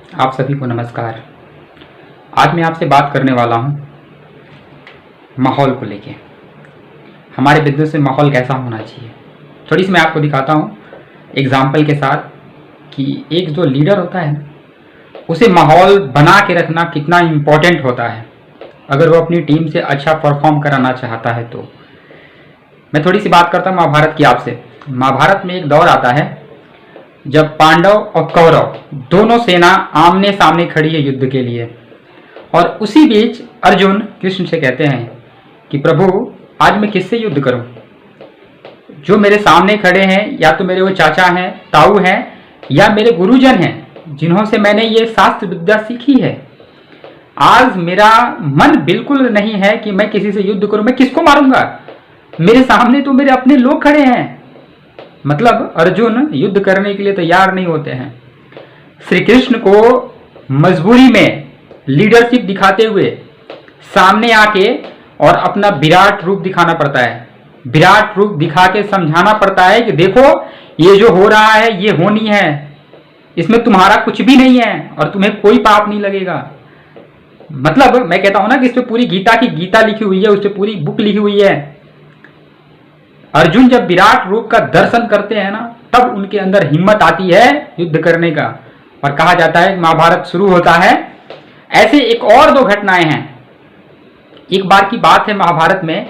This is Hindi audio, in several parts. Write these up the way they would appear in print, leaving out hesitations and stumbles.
आप सभी को नमस्कार। आज मैं आपसे बात करने वाला हूँ माहौल को लेके। हमारे बिजनेस में माहौल कैसा होना चाहिए, थोड़ी सी मैं आपको दिखाता हूँ एग्जाम्पल के साथ कि एक जो लीडर होता है उसे माहौल बना के रखना कितना इम्पोर्टेंट होता है अगर वो अपनी टीम से अच्छा परफॉर्म कराना चाहता है। तो मैं थोड़ी सी बात करता हूँ महाभारत की आपसे। महाभारत में एक दौर आता है जब पांडव और कौरव दोनों सेना आमने सामने खड़ी है युद्ध के लिए, और उसी बीच अर्जुन कृष्ण से कहते हैं कि प्रभु आज मैं किससे युद्ध करूं? जो मेरे सामने खड़े हैं या तो मेरे वो चाचा हैं, ताऊ हैं, या मेरे गुरुजन हैं जिन्हों से मैंने ये शास्त्र विद्या सीखी है। आज मेरा मन बिल्कुल नहीं है कि मैं किसी से युद्ध करूं। मैं किसको मारूंगा? मेरे सामने तो मेरे अपने लोग खड़े हैं। मतलब अर्जुन युद्ध करने के लिए तैयार नहीं होते हैं। श्री कृष्ण को मजबूरी में लीडरशिप दिखाते हुए सामने आके और अपना विराट रूप दिखाना पड़ता है। विराट रूप दिखा के समझाना पड़ता है कि देखो ये जो हो रहा है ये होनी है, इसमें तुम्हारा कुछ भी नहीं है और तुम्हें कोई पाप नहीं लगेगा। मतलब मैं कहता हूं ना कि इस पे पूरी गीता की गीता लिखी हुई है, उस पे पूरी बुक लिखी हुई है। अर्जुन जब विराट रूप का दर्शन करते हैं ना, तब उनके अंदर हिम्मत आती है युद्ध करने का। और कहा जाता है महाभारत शुरू होता है। ऐसे एक और दो घटनाएं हैं। एक बार की बात है महाभारत में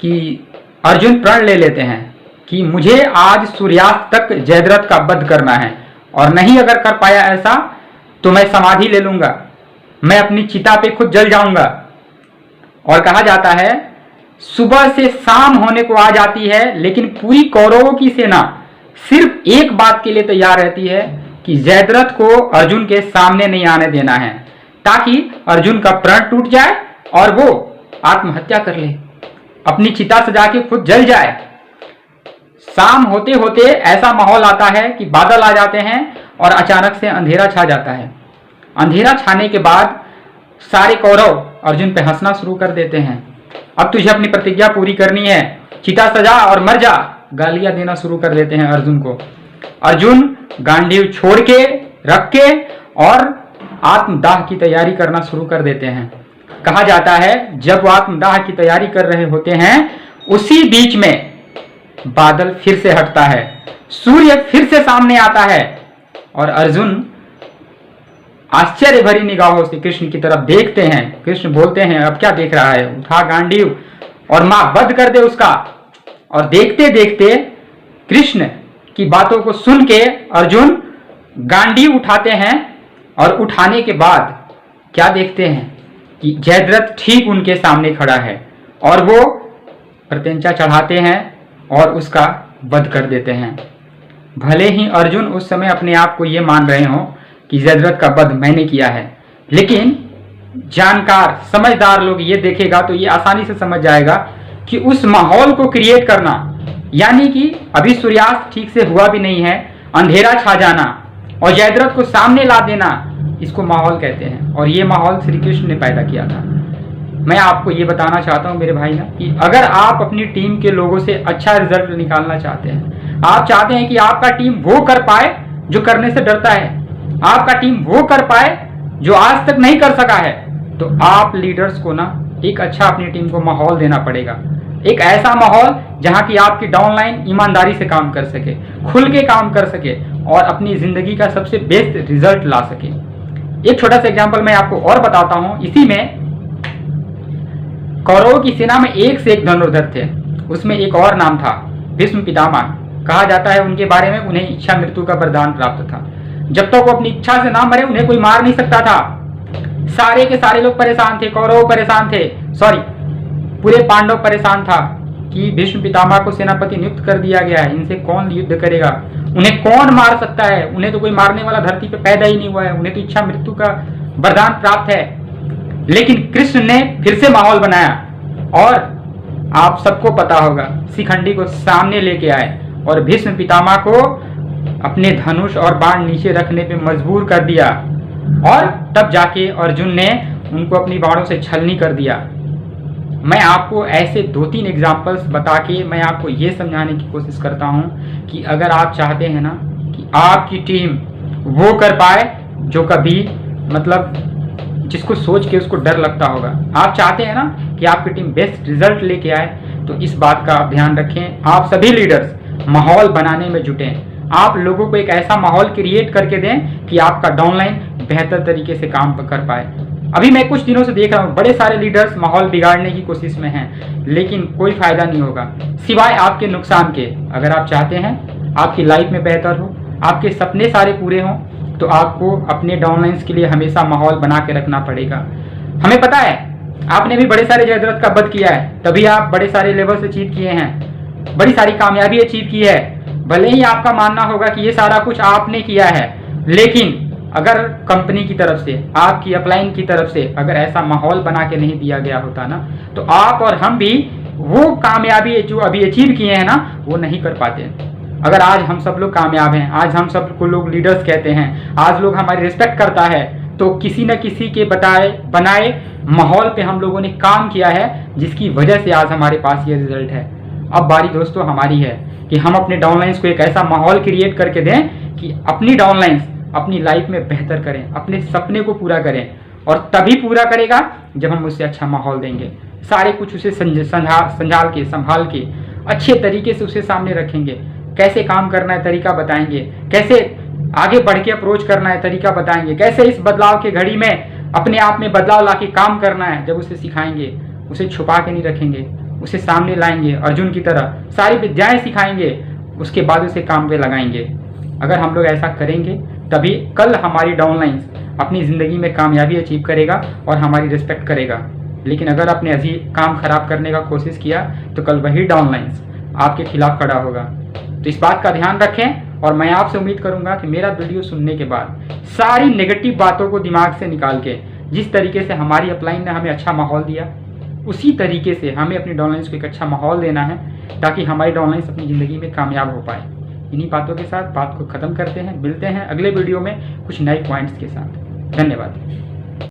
कि अर्जुन प्रण ले लेते हैं कि मुझे आज सूर्यास्त तक जयद्रथ का वध करना है, और नहीं अगर कर पाया ऐसा तो मैं समाधि ले लूंगा, मैं अपनी चिता पे खुद जल जाऊंगा। और कहा जाता है सुबह से शाम होने को आ जाती है, लेकिन पूरी कौरवों की सेना सिर्फ एक बात के लिए तैयार रहती है कि जयद्रथ को अर्जुन के सामने नहीं आने देना है, ताकि अर्जुन का प्रण टूट जाए और वो आत्महत्या कर ले, अपनी चिता सजा के खुद जल जाए। शाम होते होते ऐसा माहौल आता है कि बादल आ जाते हैं और अचानक से अंधेरा छा जाता है। अंधेरा छाने के बाद सारे कौरव अर्जुन पे हंसना शुरू कर देते हैं। अब तुझे अपनी प्रतिज्ञा पूरी करनी है, चिता सजा और मर जा, गालियां देना शुरू कर देते हैं अर्जुन को। अर्जुन गांडीव छोड़ के रख के और आत्मदाह की तैयारी करना शुरू कर देते हैं। कहा जाता है जब वो आत्मदाह की तैयारी कर रहे होते हैं, उसी बीच में बादल फिर से हटता है, सूर्य फिर से सामने आता है, और अर्जुन आश्चर्य भरी निगाहों से कृष्ण की तरफ देखते हैं। कृष्ण बोलते हैं अब क्या देख रहा है, उठा गांडीव और मां वध कर दे उसका। और देखते देखते कृष्ण की बातों को सुन के अर्जुन गांडीव उठाते हैं, और उठाने के बाद क्या देखते हैं कि जयद्रथ ठीक उनके सामने खड़ा है, और वो प्रत्यंचा चढ़ाते हैं और उसका वध कर देते हैं। भले ही अर्जुन उस समय अपने आप को ये मान रहे हों कि जयद्रथ का वध मैंने किया है, लेकिन जानकार समझदार लोग ये देखेगा तो ये आसानी से समझ जाएगा कि उस माहौल को क्रिएट करना, यानी कि अभी सूर्यास्त ठीक से हुआ भी नहीं है, अंधेरा छा जाना और जयद्रथ को सामने ला देना, इसको माहौल कहते हैं। और ये माहौल श्री कृष्ण ने पैदा किया था। मैं आपको ये बताना चाहता हूँ मेरे भाई ना, कि अगर आप अपनी टीम के लोगों से अच्छा रिजल्ट निकालना चाहते हैं, आप चाहते हैं कि आपका टीम वो कर पाए जो करने से डरता है, आपका टीम वो कर पाए जो आज तक नहीं कर सका है, तो आप लीडर्स को ना एक अच्छा अपनी टीम को माहौल देना पड़ेगा। एक ऐसा माहौल जहां की आपकी डाउनलाइन ईमानदारी से काम कर सके, खुल के काम कर सके और अपनी जिंदगी का सबसे बेस्ट रिजल्ट ला सके। एक छोटा सा एग्जांपल मैं आपको और बताता हूं। इसी में कौरवों की सेना में एक से एक धनुर्धर थे, उसमें एक और नाम था भीष्म पितामह। कहा जाता है उनके बारे में उन्हें इच्छा मृत्यु का वरदान प्राप्त था। जब तक वो अपनी इच्छा से ना मरे उन्हें कोई मार नहीं सकता था। सारे के सारे लोग परेशान थे, कौरव परेशान थे, सॉरी पूरे पांडव परेशान था कि भीष्म पितामह को सेनापति नियुक्त कर दिया गया है, इनसे कौन युद्ध करेगा, उन्हें कौन मार सकता है, उन्हें तो कोई मारने वाला धरती पे पैदा ही नहीं हुआ है, उन्हें तो इच्छा मृत्यु का वरदान प्राप्त है। लेकिन कृष्ण ने फिर से माहौल बनाया और आप सबको पता होगा शिखंडी को सामने लेके आए और भीष्म पितामह को अपने धनुष और बाण नीचे रखने पे मजबूर कर दिया, और तब जाके अर्जुन ने उनको अपनी बाणों से छलनी कर दिया। मैं आपको ऐसे 2-3 एग्जाम्पल्स बता के मैं आपको ये समझाने की कोशिश करता हूँ कि अगर आप चाहते हैं ना कि आपकी टीम वो कर पाए जो कभी मतलब जिसको सोच के उसको डर लगता होगा। आप चाहते हैं ना कि आपकी टीम बेस्ट रिजल्ट लेके आए, तो इस बात का आप ध्यान रखें। आप सभी लीडर्स माहौल बनाने में जुटें। आप लोगों को एक ऐसा माहौल क्रिएट करके दें कि आपका डाउनलाइन बेहतर तरीके से काम कर पाए। अभी मैं कुछ दिनों से देख रहा हूँ बड़े सारे लीडर्स माहौल बिगाड़ने की कोशिश में हैं, लेकिन कोई फायदा नहीं होगा सिवाय आपके नुकसान के। अगर आप चाहते हैं आपकी लाइफ में बेहतर हो, आपके सपने सारे पूरे हों, तो आपको अपने डाउनलाइंस के लिए हमेशा माहौल बना के रखना पड़ेगा। हमें पता है आपने भी बड़े सारे जयद्रथ का वध किया है, तभी आप बड़े सारे लेवल्स अचीव किए हैं, बड़ी सारी कामयाबी अचीव की है। भले ही आपका मानना होगा कि ये सारा कुछ आपने किया है, लेकिन अगर कंपनी की तरफ से, आपकी अपलाइन की तरफ से अगर ऐसा माहौल बना के नहीं दिया गया होता ना, तो आप और हम भी वो कामयाबी जो अभी अचीव किए हैं ना, वो नहीं कर पाते। अगर आज हम सब लोग कामयाब हैं, आज हम सब को लोग लीडर्स कहते हैं, आज लोग हमारी रिस्पेक्ट करता है, तो किसी न किसी के बनाए माहौल पे हम लोगों ने काम किया है, जिसकी वजह से आज हमारे पास ये रिजल्ट है। अब बारी दोस्तों हमारी है कि हम अपने डाउनलाइंस को एक ऐसा माहौल क्रिएट करके दें कि अपनी डाउनलाइंस अपनी लाइफ में बेहतर करें, अपने सपने को पूरा करें। और तभी पूरा करेगा जब हम उसे अच्छा माहौल देंगे, सारे कुछ उसे संभाल के अच्छे तरीके से उसे सामने रखेंगे, कैसे काम करना है तरीका बताएंगे, कैसे आगे बढ़ के अप्रोच करना है तरीका बताएंगे, कैसे इस बदलाव के घड़ी में अपने आप में बदलाव लाके काम करना है। जब उसे सिखाएंगे, उसे छुपा के नहीं रखेंगे, उसे सामने लाएंगे, अर्जुन की तरह सारी विद्याएं सिखाएंगे, उसके बाद उसे काम पे लगाएंगे। अगर हम लोग ऐसा करेंगे तभी कल हमारी डाउनलाइंस अपनी ज़िंदगी में कामयाबी अचीव करेगा और हमारी रिस्पेक्ट करेगा। लेकिन अगर आपने अजीब काम खराब करने का कोशिश किया तो कल वही डाउनलाइंस आपके खिलाफ खड़ा होगा। तो इस बात का ध्यान रखें, और मैं आपसे उम्मीद करूंगा कि मेरा वीडियो सुनने के बाद सारी नेगेटिव बातों को दिमाग से निकाल के, जिस तरीके से हमारी अपलाइन ने हमें अच्छा माहौल दिया, उसी तरीके से हमें अपनी डाउनलाइंस को एक अच्छा माहौल देना है, ताकि हमारी डाउनलाइंस अपनी ज़िंदगी में कामयाब हो पाए। इन्हीं बातों के साथ बात को ख़त्म करते हैं, मिलते हैं अगले वीडियो में कुछ नए पॉइंट्स के साथ। धन्यवाद।